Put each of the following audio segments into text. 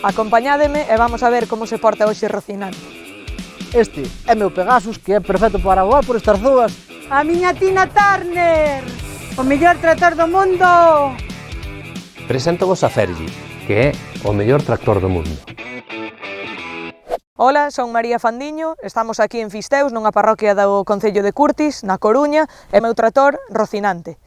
Acompañádeme e vamos a ver como se porta hoxe Rocinante. Este é meu Pegasus, que é perfecto para voar por estas zoas. A miña Tina Turner, o mellor tractor do mundo. Preséntovos a Fergie, que é o mellor tractor do mundo. Ola, son María Fandiño, estamos aquí en Fisteus, nunha parroquia do Concello de Curtis, na Coruña, e meu tractor Rocinante.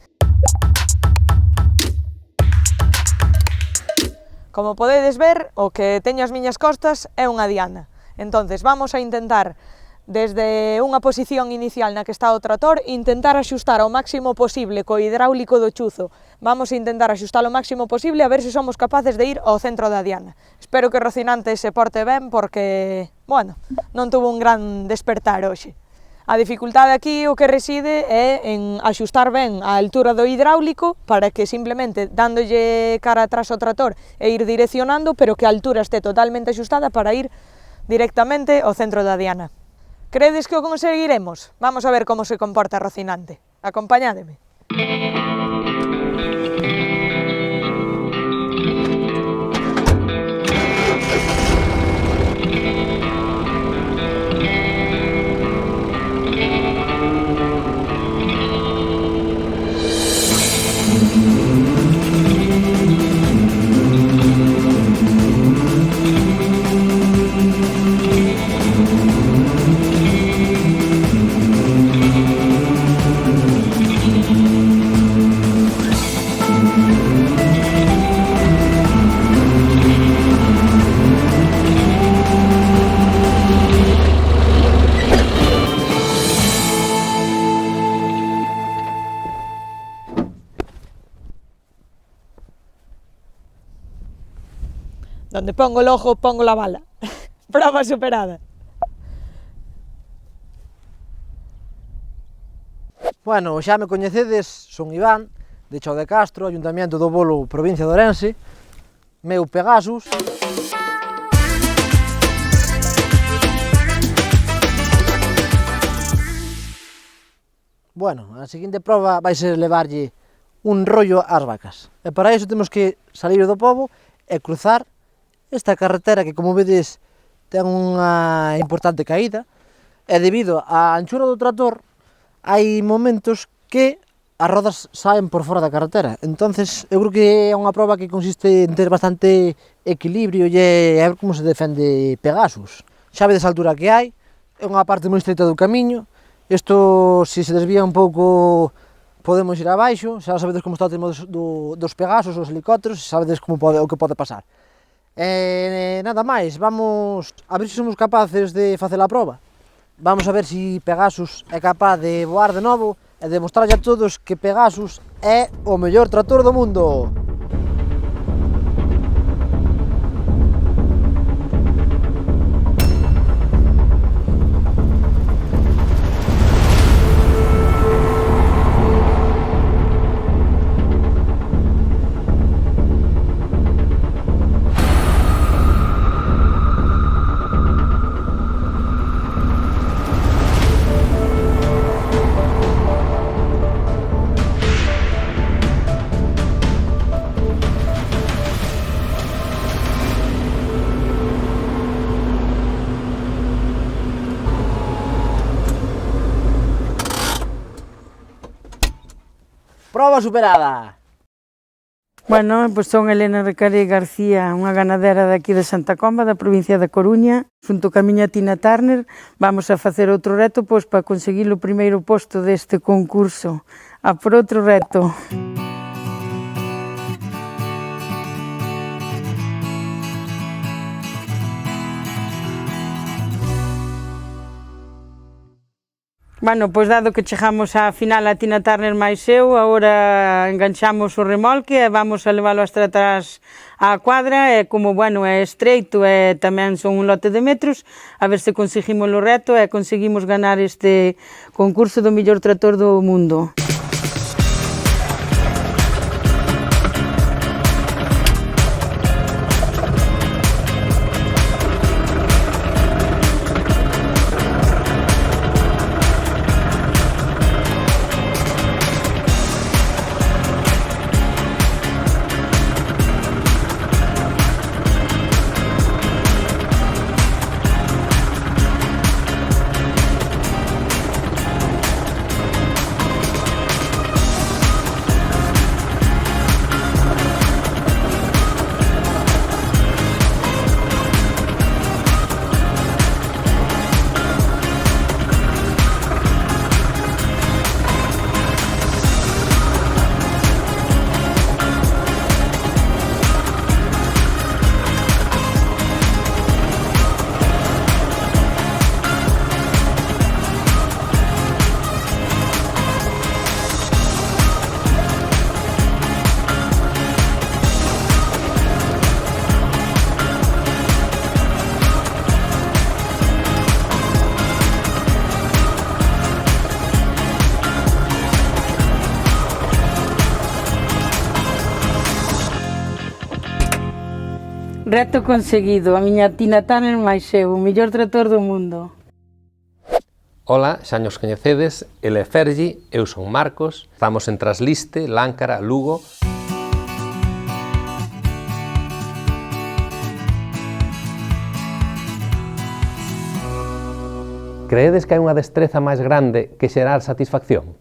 Como podedes ver, o que teño as miñas costas é unha diana. Entonces, vamos a intentar, desde unha posición inicial na que está o tractor, intentar axustar ao máximo posible co hidráulico do chuzo. Vamos a intentar axustar o máximo posible a ver se somos capaces de ir ao centro da diana. Espero que Rocinante se porte ben porque, bueno, non tuvo un gran despertar hoxe. A dificultade aquí o que reside é en axustar ben a altura do hidráulico para que simplemente dándolle cara atrás ao tractor e ir direccionando, pero que a altura este totalmente axustada para ir directamente ao centro da diana. Credes que o conseguiremos? Vamos a ver como se comporta Rocinante. Acompañádeme. Donde pongo el ojo, pongo la bala. Prova superada. Bueno, xa me coñecedes, son Iván, de Chao de Castro, Ayuntamiento do Bolo, provincia de Ourense, meu Pegasus. Bueno, a seguinte prova vai ser levarlle un rollo ás vacas. E para iso temos que salir do pobo e cruzar esta carretera que, como vedes, ten unha importante caída, e debido á anchura do tractor, hai momentos que as rodas saen por fora da carretera. Entonces, eu creo que é unha prova que consiste en ter bastante equilibrio e a ver como se defende Pegasus. Xa vedes a altura que hai, é unha parte moi estreita do camiño, isto, se se desvía un pouco, podemos ir abaixo, xa sabedes como está o tema dos Pegasus, os helicópteros, sabedes como o que pode pasar. Nada máis, vamos a ver se somos capaces de facer a prova. Vamos a ver se Pegasus é capaz de voar de novo e demostrarlle a todos que Pegasus é o mellor tractor do mundo. Prova superada! Bueno, pois son Elena Recaré García, unha ganadera daqui de Santa Comba, da provincia da Coruña. Xunto ca miña Tina Turner, vamos a facer outro reto pois para conseguir o primeiro posto deste concurso. A por outro reto. Bueno, pois dado que chegamos á final a Tina Turner máis eu, agora enganchamos o remolque e vamos a leválo hasta atrás á cuadra e como, bueno, é estreito e tamén son un lote de metros, a ver se conseguimos o reto e conseguimos ganar este concurso do mellor tractor do mundo. Reto conseguido, a miña Tina Turner máis eu, o mellor tractor do mundo. Ola, xa nos coñecedes, ele é Fergi, eu son Marcos, estamos en Trasliste, Láncara, Lugo. Creedes que hai unha destreza máis grande que xerar satisfacción?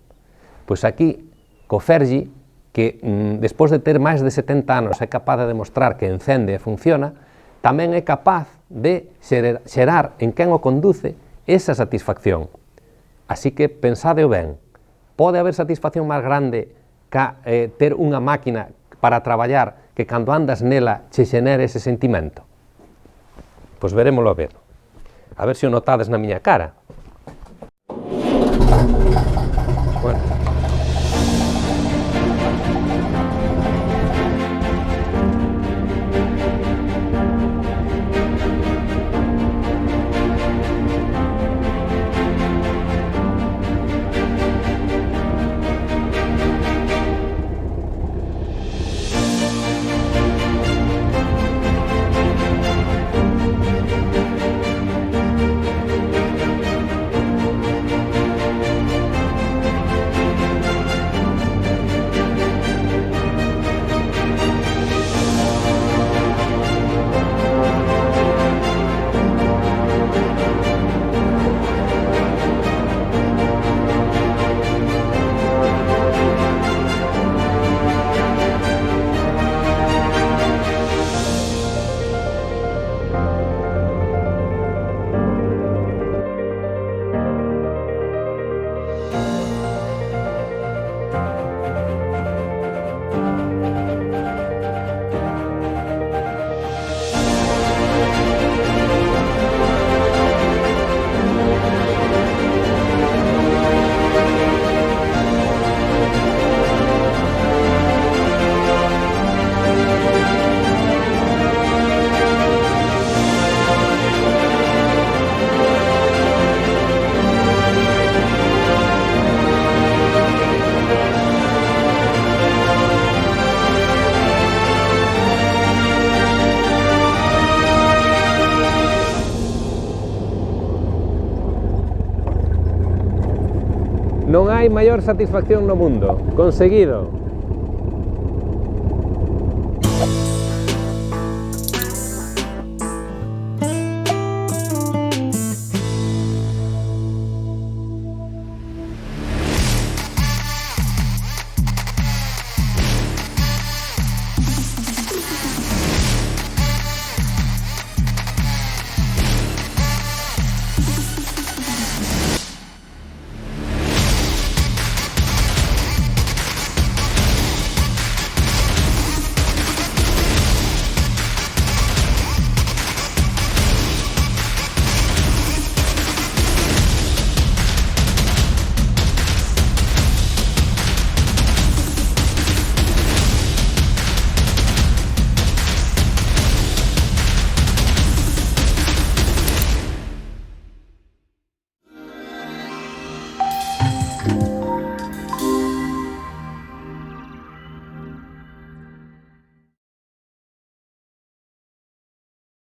Pois aquí, co Fergi, que despois de ter máis de 70 anos é capaz de demostrar que encende e funciona, tamén é capaz de xerar en quen o conduce esa satisfacción. Así que pensadeo ben, pode haber satisfacción máis grande que ter unha máquina para traballar que cando andas nela che xenere ese sentimento? Pois verémolo a ver. A ver se o notades na miña cara. Bueno. Non hai maior satisfacción no mundo. Conseguido.